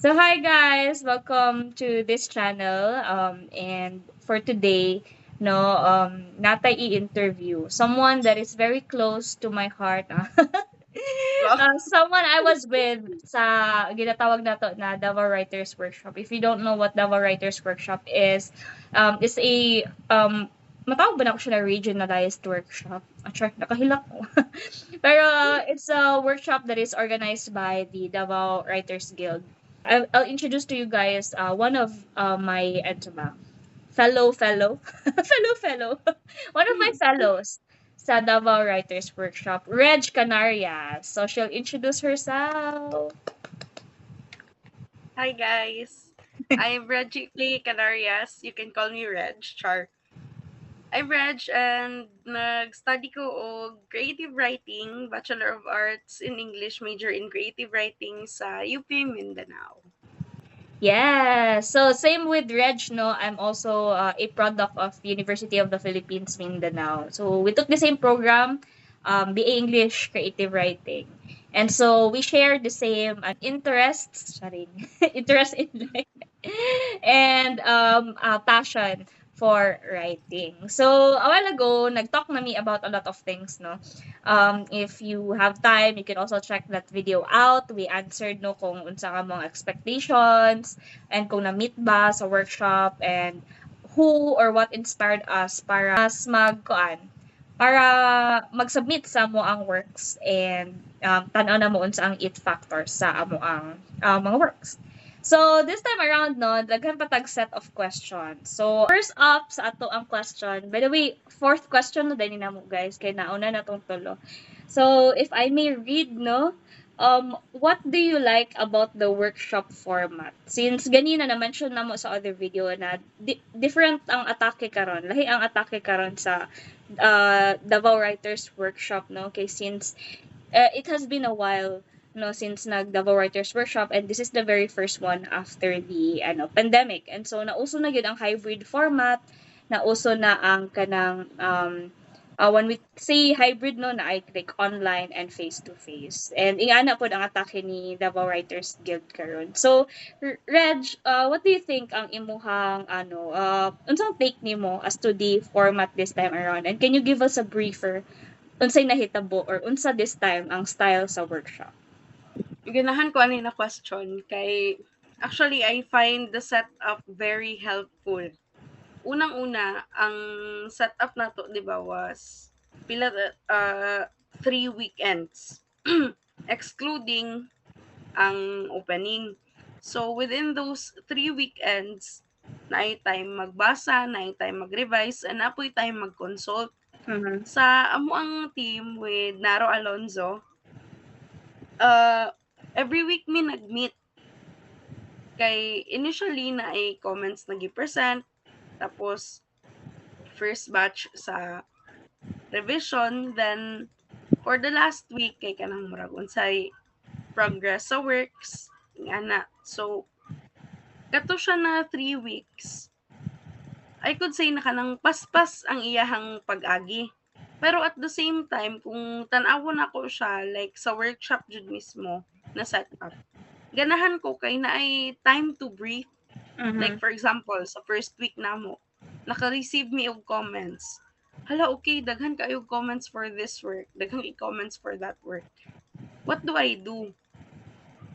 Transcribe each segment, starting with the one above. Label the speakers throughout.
Speaker 1: So hi guys, welcome to this channel. And for today, natay i-interview someone that is very close to my heart.
Speaker 2: Wow.
Speaker 1: Someone I was with sa ginatawag nato na Davao Writers Workshop. If you don't know what Davao Writers Workshop is a matawag ba na ko siya na regionalized workshop? Sure, nakahilak ko. Pero it's a workshop that is organized by the Davao Writers Guild. I'll introduce to you guys one of my fellow fellow one of my fellows sa Davao Writers Workshop, Reg Canarias. So she'll introduce herself.
Speaker 2: Hi guys. I'm Reggie Lee Canarias. You can call me Reg, char. I'm Reg and nag-study ko og creative writing, Bachelor of Arts in English, major in creative writing sa UP Mindanao.
Speaker 1: Yeah. So same with Reg, no. I'm also a product of University of the Philippines, Mindanao. So we took the same program, BA English Creative Writing. And so we share the same interests, sorry, interest in life and passion for writing. So a while ago, nag-talk na me about a lot of things, no. If you have time, you can also check that video out. We answered no kung unsa ka mga expectations and kung na-meet ba sa workshop and who or what inspired us para mas para mag-submit sa amo ang works and tan-aw na mo unsa ang it factors sa amo ang mga works. So, this time around, no, daghan patag set of questions. So, first up sa ato ang question. By the way, fourth question na din mo, guys, kay nauna na tong tulo. So, if I may read, no, what do you like about the workshop format? Since ganina na-mention na mo sa other video na different ang atake karon. Lahi ang atake karon sa Davao Writers Workshop, no? Okay, since it has been a while no since nag Davao Writers Workshop and this is the very first one after the pandemic. And so nauso na gyud ang hybrid format, nauso na ang kanang when we say hybrid no na ay like online and face to face. And ingana pod ang atake ni Davao Writers Guild karon. So Reg, what do you think ang imuhang unsang take nimo as to the format this time around? And can you give us a briefer unsay nahitabo or unsa this time ang style sa workshop?
Speaker 2: Ganahan ko ani na question kay actually I find the setup very helpful. Unang-una, ang setup nato 'di ba was pila 3 weekends excluding ang opening. So within those 3 weekends, naay time magbasa, naay time mag-revise, and napoy time mag-consult.
Speaker 1: Mhm.
Speaker 2: Sa amo ang team with Naro Alonzo, uh, every week mi nag-meet kay initially na ay comments na gi-present tapos first batch sa revision, then for the last week kay kanang murag unsay progress sa works ana. So kato siya na 3 weeks, I could say na kanang paspas ang iyahang pag-agi. Pero at the same time, kung tan-awon ako siya like sa workshop jud mismo na setup, ganahan ko kay naay time to breathe. Like
Speaker 1: Mhm.
Speaker 2: for example, sa first week namo, naka-receive mi og comments. Hala, okay, daghan kayo comments for this work, daghan comments for that work. What do I do?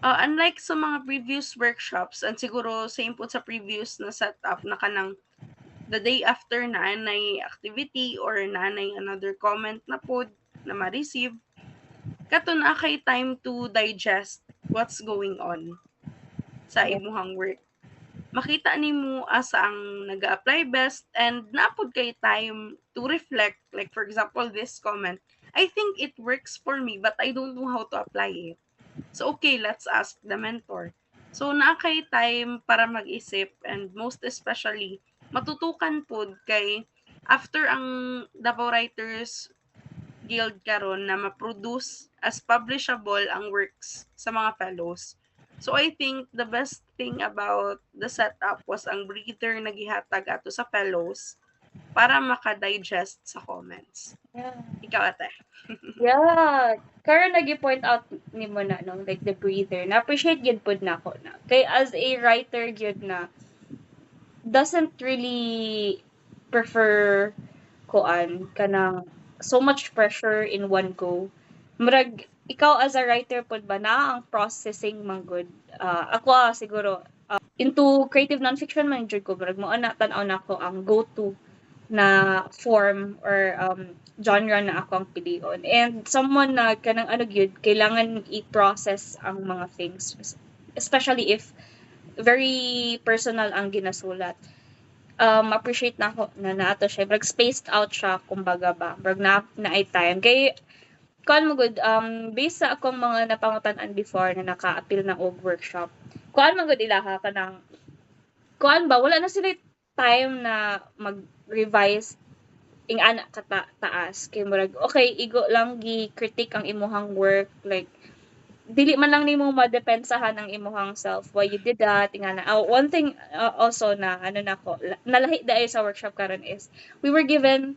Speaker 2: Unlike sa mga previous workshops, and siguro same po sa previous na setup na kanang the day after na anay activity or na anay another comment na pod na ma-receive, kato na kay time to digest what's going on sa
Speaker 1: Yeah.
Speaker 2: imuhang work. Makita nimo asa ang nag-apply best and napod kay time to reflect. Like for example, this comment, I think it works for me but I don't know how to apply it. So okay, let's ask the mentor. So naa kay time para mag-isip and most especially matutukan pod kay after ang Davao Writers Guild karon na ma-produce as publishable ang works sa mga fellows. So I think the best thing about the setup was ang breather na gihatag ato sa fellows para maka-digest sa comments.
Speaker 1: Yeah.
Speaker 2: Ikaw, ate.
Speaker 1: Yeah. Karon nagi-point out ni mo na no, like the breather. Na-appreciate gyud pud nako na. Kay as a writer gyud na doesn't really prefer kuan kanang so much pressure in one go. Murag ikaw as a writer pud ba na ang processing man good. Ako siguro into creative nonfiction man jud ko murag mo ana tan-aw nako ang go-to na form or genre na ako ang pilion. And someone na kanang ano gyud kailangan i-process ang mga things especially if very personal ang ginasulat. Appreciate na ako na naato siya. Brag spaced out siya, kumbaga ba. Brag na ay time. Kay, kuan mo good, based sa akong mga napangutan-an before na naka-appeal ng og workshop, kuan mo good ilaha ka ng, kuan ba, wala na sila time na mag-revise ing anak taas. Kay murag, okay, igo lang gi-critique ang imuhang work, like, dili man lang nimo madepensahan ang imuhang self why you did that nga na one thing also na ano nako nalahi dai sa workshop karon is we were given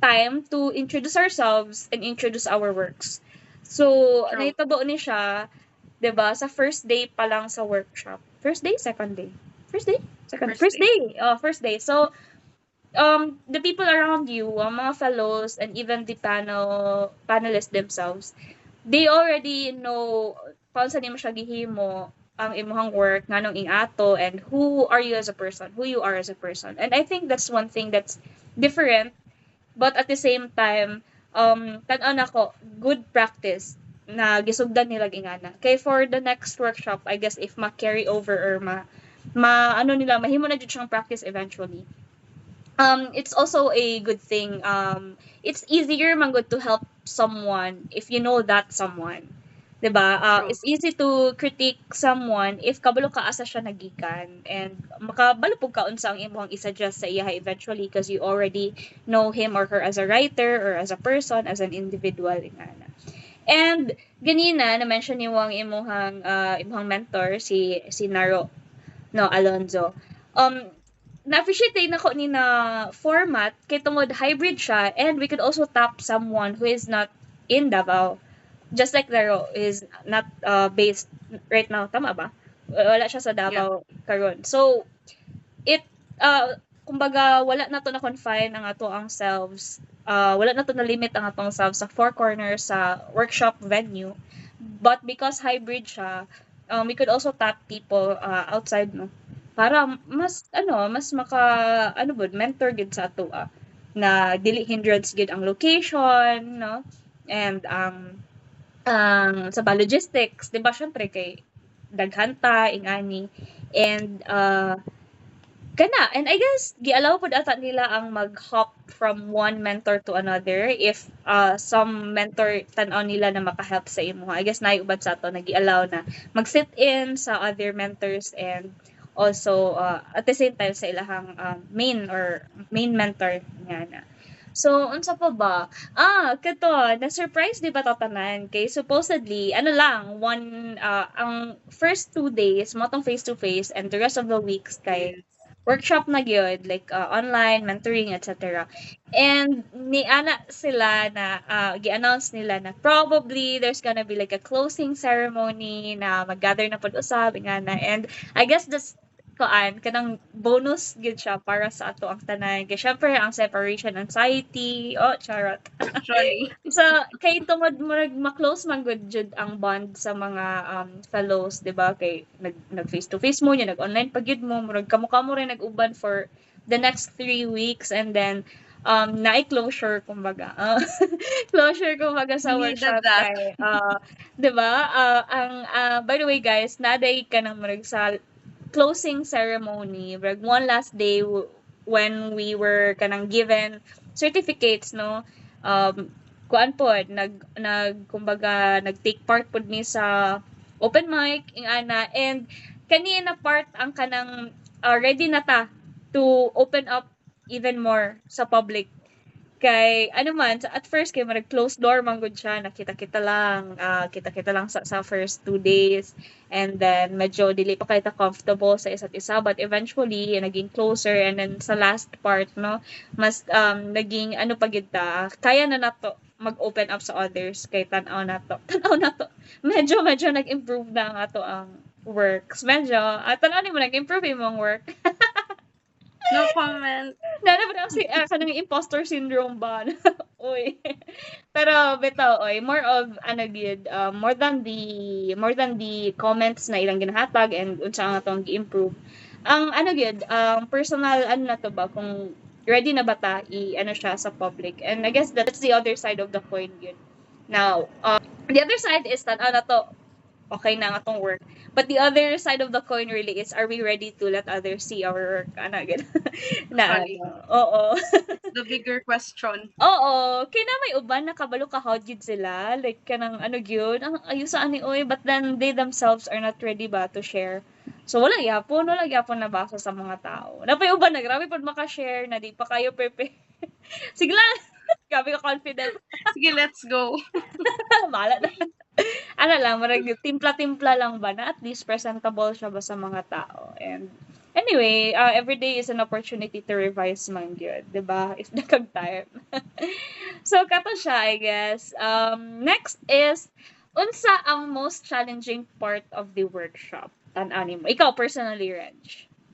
Speaker 1: time to introduce ourselves and introduce our works so
Speaker 2: True.
Speaker 1: nahitabo ni siya 'di ba sa first day pa lang sa workshop first day second day first day second
Speaker 2: First day.
Speaker 1: first day so the people around you ang mga fellows and even the panelists themselves they already know paano sa nimo siya gihimo ang imong work nganong ing ato and who are you as a person who you are as a person and I think that's one thing that's different but at the same time tan-aw nako good practice na gisugdan nila ingana kay for the next workshop I guess if ma-carry over or ano nila mahimo na jud siyang practice eventually it's also a good thing. It's easier man good to help someone if you know that someone. 'Di ba?
Speaker 2: True.
Speaker 1: It's easy to critique someone if kabalo ka asa siya nagikan and makabalo pug ka unsa ang imong i-suggest sa iya eventually because you already know him or her as a writer or as a person, as an individual ingana. And ganina na mention ni ang imong mentor si Naro no Alonzo. Na-appreciate din ako ni na format kay tungod hybrid siya and we could also tap someone who is not in Davao. Just like Laro is not based right now. Tama ba? Wala siya sa Davao karon. So, it, kumbaga, wala na to na confine ang ato ang selves. Wala na to na limit ang atong selves sa four corners sa workshop venue. But because hybrid siya, we could also tap people outside no para mas maka mentor gid sa ato na dili hindrance gid ang location no and sa logistics di ba syempre kay daghan ta ingani and kana and I guess gi-allow pud ata nila ang mag-hop from one mentor to another if some mentor tan-aw nila na maka-help sa imo I guess naay ubad sa ato nagi-allow na mag-sit in sa other mentors and also at the same time sa ilahang main mentor nga na. So, unsa pa ba? Kato, na-surprise di ba to tanan? Kay supposedly, ang first 2 days, mo tong face-to-face, and the rest of the weeks kay workshop na gyud like online, mentoring, etc. And ni ana sila na gi-announce nila na probably there's gonna be like a closing ceremony na mag-gather na pud-usab nga na. And I guess that's kanang bonus gid siya para sa ato ang tanan kay syempre ang separation anxiety charot
Speaker 2: Actually.
Speaker 1: so kay tungod murag ma-close man gud jud ang bond sa mga fellows di ba kay nag face to face mo nya nag online pa gyud mo murag kamo rin nag-uban for the next 3 weeks and then naay closure kumbaga closure kumbaga sa
Speaker 2: We needed
Speaker 1: workshop
Speaker 2: that.
Speaker 1: kay 'di ba by the way guys naday ka nang murag sa closing ceremony, like one last day when we were kanang given certificates, no? Kuan pod kumbaga nag-take part pod ni sa open mic ing ana and kanina part ang kanang ready na ta to open up even more sa public Kay ano man at first kay marag closed door man gud siya, nakita-kita lang, kita-kita lang sa first 2 days, and then medyo dili pa kita comfortable sa isa't isa, but eventually naging closer, and then sa last part 'no, mas, naging ano pa gid ta, kaya na nato mag-open up sa others kay tan-aw nato tan-aw nato medyo medyo nag-improve na ang ato ang works, medyo, tan-aw nimo nag-improve imong work.
Speaker 2: No comment.
Speaker 1: Lalo ba kasi kanang imposter syndrome ba? Uy. Pero bitaw oy, more of ano gyud, more than the comments na ilang ginahatag and unsa ang atong gi-improve. Ang ano gyud, personal ano na to ba kung ready na ba ta i-ano siya sa public. And I guess that's the other side of the coin gyud. Now, the other side is that ano to, okay na ang atong work. But the other side of the coin really is, are we ready to let others see our work? Ano, ganun. Na
Speaker 2: Actually,
Speaker 1: ano, oo.
Speaker 2: the bigger question.
Speaker 1: Oo, kay na may uban na kabalo ka how gyud sila, like kanang ano gyud, ang ayos sa ani oy, but then they themselves are not ready ba to share. So wala gyapon nabasa sa mga tao. Napay uban na grabe pud maka-share na di pa kayo prepare. Sige lang, grabe ka confident.
Speaker 2: Sige, let's go.
Speaker 1: Bahala na. Ano lang, marag timpla-timpla lang ba na at least presentable siya ba sa mga tao. And anyway, every day is an opportunity to revise man gyud, 'di ba? If nakag time. So kato siya, I guess. Next is unsa ang most challenging part of the workshop? Tan-ani mo. Ikaw personally, Reg.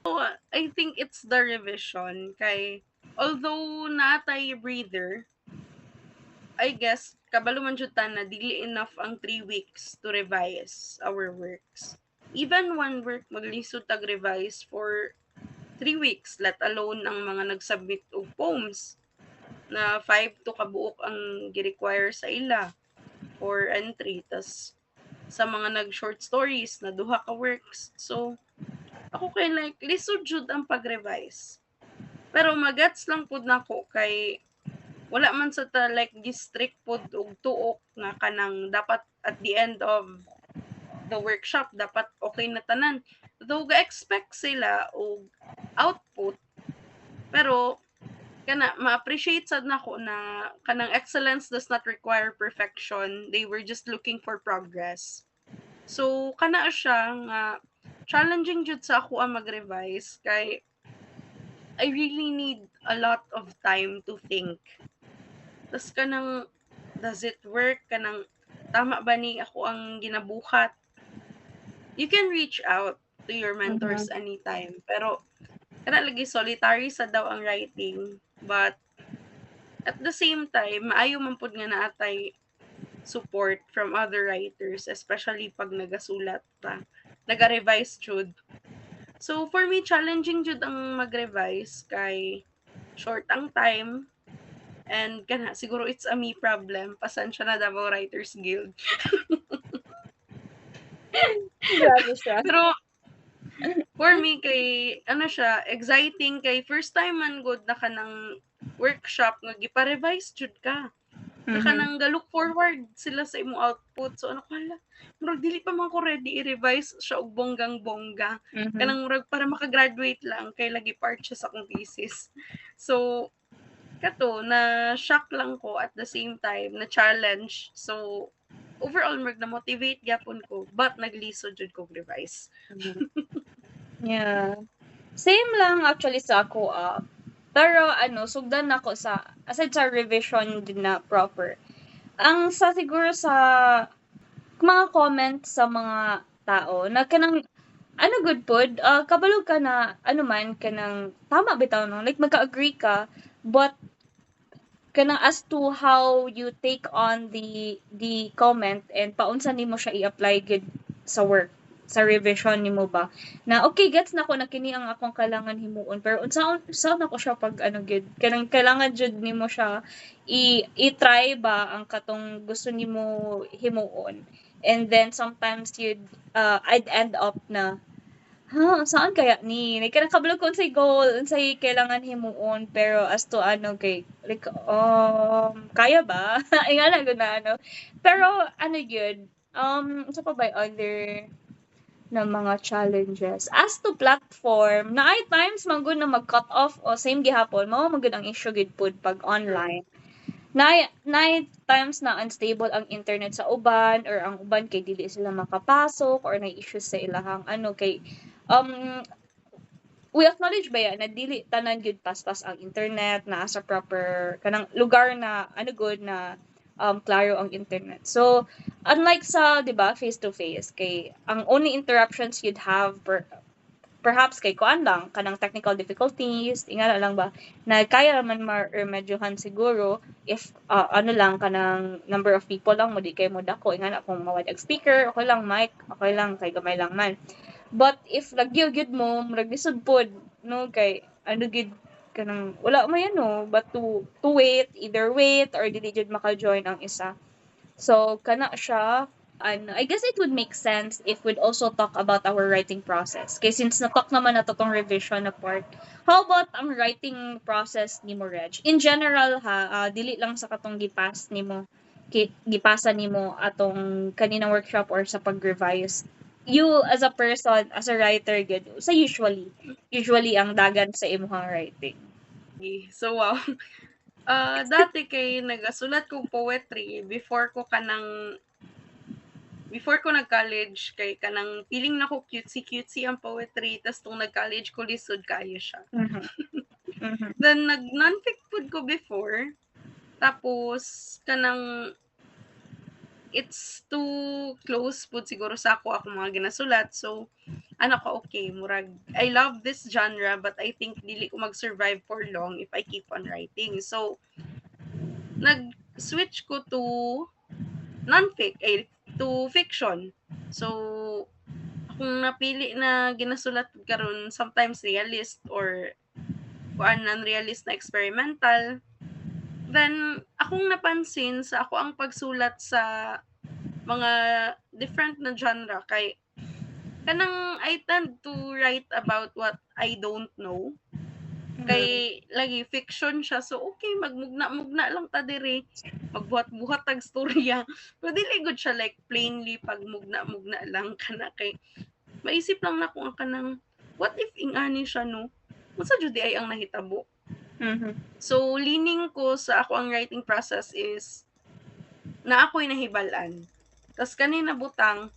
Speaker 2: So, I think it's the revision. Kay, although natay breather, I guess, kabalo man jud ta na dili enough ang 3 weeks to revise our works. Even one work maglisod tag revise for 3 weeks, let alone ang mga nag-submit og poems na 5 to kabuok ang gi-require sa ila for entry. Tas sa mga nag-short stories na duha ka works. So, ako kay like, lisod jud ang pag-revise. Pero magets lang pud nako kay wala man sa ta like gi-strict pod og tuok nga kanang dapat at the end of the workshop dapat okay na tanan. Though ga-expect sila og output, pero kana ma-appreciate sad nako na kanang excellence does not require perfection. They were just looking for progress. So kana siya nga challenging jud sa ako ang mag-revise kay I really need a lot of time to think. Tas kanang does it work kanang tama ba ni ako ang ginabuhat? You can reach out to your mentors anytime, pero kana lagi solitary sa daw ang writing, but at the same time maayo man pud nga naatay support from other writers, especially pag nagasulat pa, naga-revise jud. So for me challenging jud ang mag-revise kay short ang time. And kana siguro it's a me problem. Pasensya na Davao Writers Guild.
Speaker 1: Grabe siya.
Speaker 2: Pero for me kay ano siya, exciting kay first time man good na kanang workshop nga gipa-revise jud ka. Saka nang ga-look forward sila sa imong output. So ano kala, murag dili pa man ko ready i-revise siya og bonggang-bongga. Kanang murag para maka-graduate lang kay lagi part siya sa akong thesis. So kato na shock lang ko at the same time na challenge. So overall mag na motivate gyapon ko but naglisod jud ko revise.
Speaker 1: Yeah. Same lang actually sa ako, pero ano, sugdan ako sa, aside sa revision din na proper, ang sa siguro sa mga comment sa mga tao, na kanang, ano good pod, kabalo ka na, ano man, kanang, tama bitaw no, like magka-agree ka, but kanang as to how you take on the comment and paunsa nimo siya i-apply gid sa work, sa revision nimo ba na okay gets nako na kini ang akong kailangan himuon, pero unsaon nako siya pag ano gid kanang kailangan jud nimo siya i-try ba ang katong gusto nimo himuon, and then sometimes I'd end up na saan kaya ni? Like, kanang kabalo ko unsay goal, unsay kailangan himuon, pero as to ano kay like kaya ba? Ingala gud na ano. Pero ano yun, sa pa ba other na mga challenges. As to platform, na ay times man gud na mag-cut off o same gihapon, mao man gud ang issue gid pud pag online. na times na unstable ang internet sa uban or ang uban kay dili sila makapasok or na issues sa ilahang ano kay um we acknowledge ba yan na dili tanan gyud paspas ang internet na sa proper kanang lugar na ano good na klaro ang internet. So unlike sa 'di ba face to face kay ang only interruptions you'd have perhaps kay kuan lang kanang technical difficulties ingana lang ba na kaya man ma-remedyohan siguro if ano lang kanang number of people lang mo di kay mo dako ingana kung mawad ang speaker okay lang mic okay lang kay gamay lang man. But if nagyo-gyud mo murag lisod pod no kay ano gid kanang wala mo yan no but to wait either wait or dili jud maka-join ang isa. So kana siya I guess it would make sense if we'd also talk about our writing process. Kaya since na-talk naman na tong revision na part, how about ang writing process ni mo, Reg? In general ha, dili lang sa katong gipas ni mo, gipasa ni mo atong kaninang workshop or sa pag-revise. You as a person, as a writer, good, sa usually ang dagan sa imong writing.
Speaker 2: So wow. Dati kay nagasulat kong poetry before ko nag-college kay kanang feeling na ko cutesy ang poetry tas tong nag-college ko lisod kaayo siya. Then nag-nonfic pud ko before tapos kanang it's too close pud siguro sa ako mga ginasulat so ano ko okay murag I love this genre but I think dili ko mag-survive for long if I keep on writing. So nag-switch ko to to fiction. So, kung napili na ginasulat karon sometimes realist or non-realist na experimental, then akong napansin sa ako ang pagsulat sa mga different na genre kay kanang I tend to write about what I don't know. Kay lagi fiction siya so okay magmugna lang ta diri magbuhat-buhat tag storya pero dili gud siya like plainly pag mugna lang kana kay maisip lang na kung kanang what if ingani siya no unsa jud ay ang nahitabo. So leaning ko sa ako ang writing process is na ako'y nahibalan tas kanina butang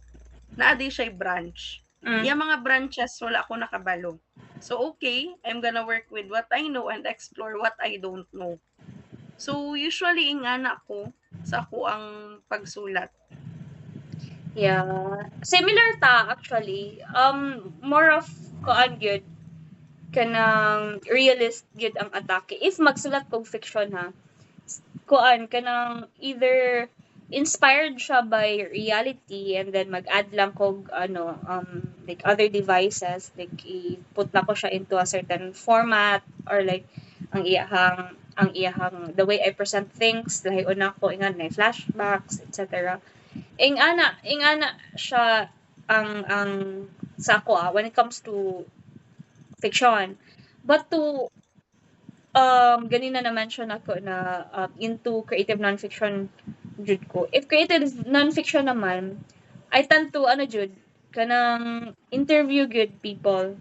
Speaker 2: naa di siya branch yung mga branches wala ako nakabalo. So, okay, I'm gonna work with what I know and explore what I don't know. So, usually, ingana ko sa ako ang pagsulat.
Speaker 1: Yeah. Similar ta, actually. More of, kuan gyud kanang realist gyud ang atake. If magsulat kog fiction ha, kuan kanang either inspired siya by reality and then mag-add lang kog like other devices like i-put na ko siya into a certain format or like ang iyahang the way I present things dahil una ko ingan na flashbacks etc. ingana siya ang sa ako when it comes to fiction but to ganina na mention ako na into creative nonfiction jud ko. If creative nonfiction naman, I tend to jud kanang interview good people,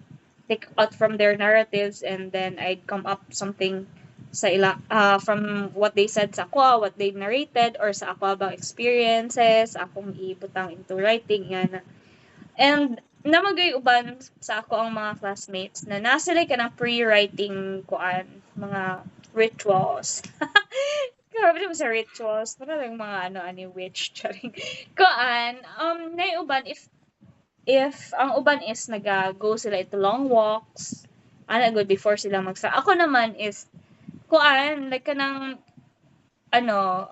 Speaker 1: take out from their narratives and then I'd come up something sa ila from what they said sa ako, what they narrated or sa ako bang experiences, akong ibutang into writing yan. And namagay uban sa ako ang mga classmates na nasa like kanang pre-writing kuan mga rituals. Grabe naman sa rituals. Para lang mga ani witch. Charing. Kuan, naiuban if ang uban is go sila ito long walks, good before sila Ako naman is, kuan, like kanang,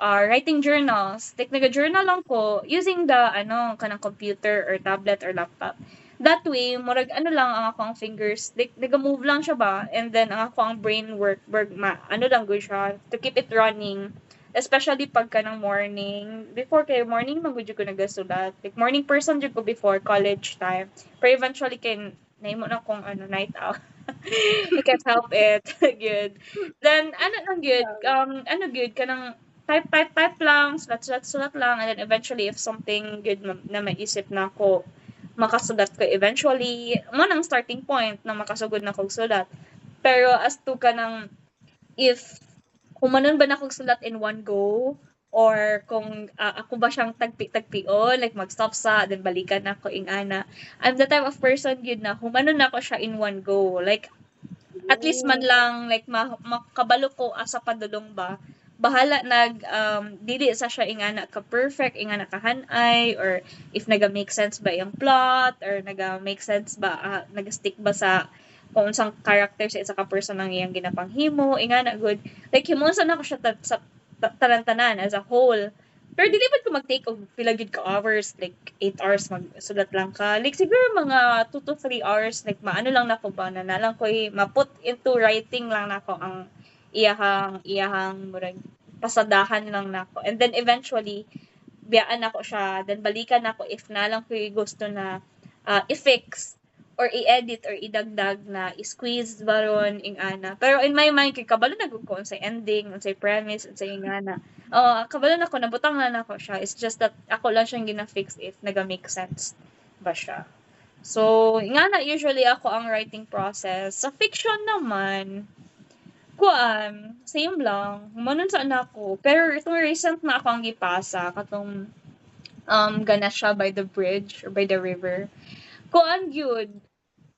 Speaker 1: writing journals. Like, naga-journal lang ko using the, kanang computer or tablet or laptop. That way, murag lang ang akong fingers, like, naga-move lang siya ba? And then, ang akong brain work lang good siya, to keep it running. Especially pagka ng morning. Before kay morning, mag-video ko nagasulat. Like, morning person dyan ko before, college time. Pero eventually, kay naimo na kong night out. I can't help it. Good. Then, good? Good? Kanang type lang, sulat lang, and then eventually, if something good na maisip na ako, makasulat ko eventually, mo nang starting point na makasugod na kong sulat. Pero as to kanang if humanon ba na kog sulat in one go, or kung ako ba siyang tagpi-tagpion, like mag-stop sa then balikan na ako ingana. I'm the type of person yun na humanon na ako siya in one go, like at least man lang like makabalo ko asa padulong ba, bahala dili sa siya ingana ka perfect, ingana ka hanay, or if naga-make sense ba yung plot, or naga-make sense ba, naga-stick ba sa kung unsang character sa isa ka person ang iyang ginapanghimo, ingana good. Like himuon na ko siya sa tanan as a whole. Pero dili man ko mag-take og pila gyud ka hours, like 8 hours magsulat lang ka. Like siguro mga 2 to 3 hours, like maano lang nako ba na lang ko ma-put into writing lang nako ang iyahang murag pasadahan lang nako. And then eventually biyaan nako siya, then balikan nako if na lang ko gusto na i-fix or i-edit or idagdag na i-squeeze baron ingana. Pero in my mind kay kabalo na gud ko unsay ending, unsay premise, unsay ingana. Kabalo na ko nabutang na nako siya. It's just that ako lang siyang gina-fix if naga-make sense ba siya. So, ingana usually ako ang writing process. Sa fiction naman, same lang. Humanon sa anak ko. Pero itong recent na ako ang gipasa, katong gana siya by the bridge or by the river. Yun,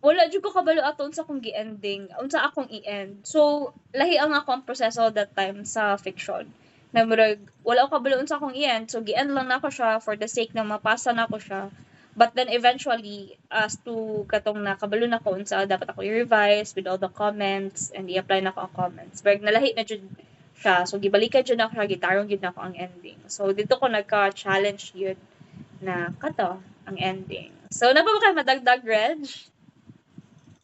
Speaker 1: wala jud ko kabalo ato unsa akong gi-ending, unsa akong i-end. So, lahi ang ako ang proseso that time sa fiction. Na murag, wala ko kabalo unsa akong i-end, so gi-end lang nako siya for the sake na mapasa nako siya. But then eventually, as to katong nakabalo na ko unsa dapat ako i-revise with all the comments and i-apply na ko ang comments. Pero nalahi na jud siya. So, gibalikan jud na ko siya, gitarong jud na ko ang ending. So, dito ko nagka-challenge yun na kato ang ending. So, na ba kayo madagdag, Reg?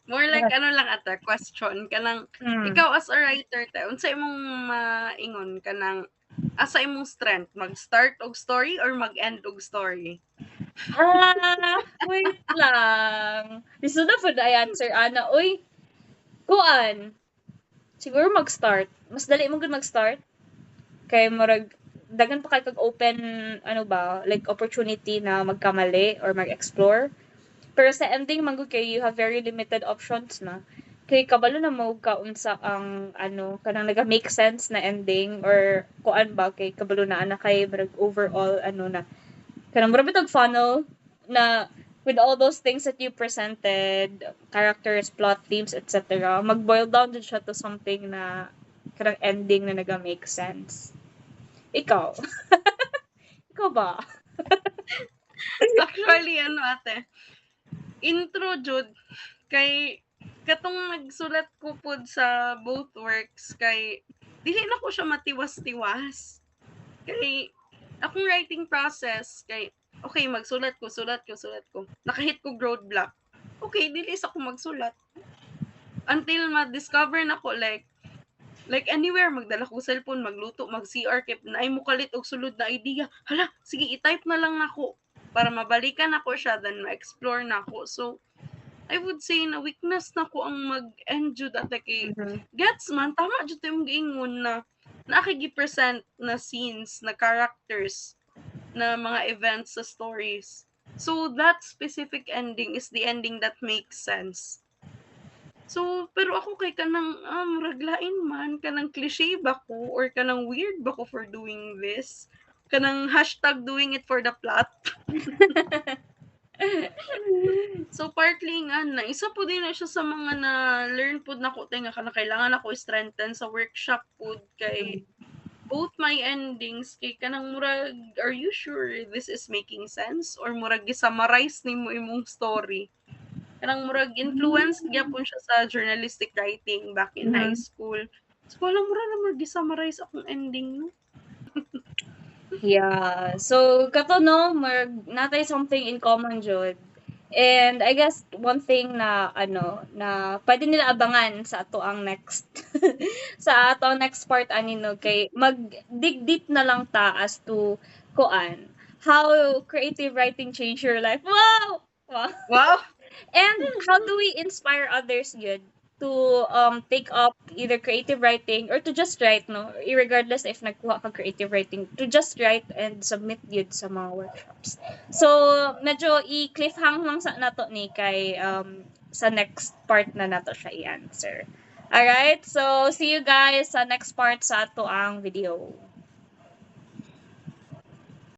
Speaker 2: More like ano lang ata, question kanang ikaw as a writer unsa imong maingon kanang asa imong strength, mag-start og story or mag-end og story?
Speaker 1: Wait lang. Gusto na po I answer, Ana. Uy, siguro mag-start. Mas dali mo gud mag-start. Kay murag, dagan pa kay kag-open, like opportunity na magkamali or mag-explore. Pero sa ending, manggod kay you have very limited options na. Kay kabalo na mo ka unsa ang kanang naga-make sense na ending, or kay kabalo na ana kay murag overall na kanang mura bitag funnel na with all those things that you presented, characters, plot, themes, etc., mag-boil down din siya to something na kanang ending na naga-make sense. Ikaw? Ikaw ba?
Speaker 2: Actually, ate, intro jud kay katong nagsulat ko pod sa both works kay dili na ko siya matiwas-tiwas. Kay akong writing process kay okay, sulat ko. Nakahit ko roadblock. Okay, dili sa ko magsulat. Until ma-discover na ko like anywhere, magdala ko cellphone, magluto, mag-CR, kip na ay mukalit og sulod na idea. Hala, sige, i-type na lang nako para mabalikan ako siya, then ma-explore na ako. So, I would say na weakness na ko ang mag-end jud at kay gets man, tama jud yung giingon na nakigi-present na scenes, na characters, na mga events sa stories. So, that specific ending is the ending that makes sense. So, pero ako kay kanang muraglain man, kanang cliche ba ko or kanang weird ba ko for doing this? Kanang hashtag doing it for the plot. So, partly nga na, isa po din na siya sa mga na-learn po na ko nga kanang kailangan ako strengthen sa workshop po kay both my endings kay kanang murag, are you sure this is making sense? Or murag gi-summarize nimo imong story? Kanang murag influence gyapon siya sa journalistic writing back in high school. So, wala murag na gi-summarize akong ending, no?
Speaker 1: Yeah. So, kato no, natay something in common jud. And I guess one thing na na pwede nila abangan sa ato ang next sa ato ang next part no, kay mag-dig deep na lang ta as to how creative writing changed your life. Wow. And how do we inspire others yun to take up either creative writing or to just write, no? Irregardless if nagkuha ka creative writing, to just write and submit yun sa mga workshops. So, medyo i-cliffhang lang sa nato ni kay sa next part na nato siya i-answer. Alright, so see you guys sa next part sa ato ang video.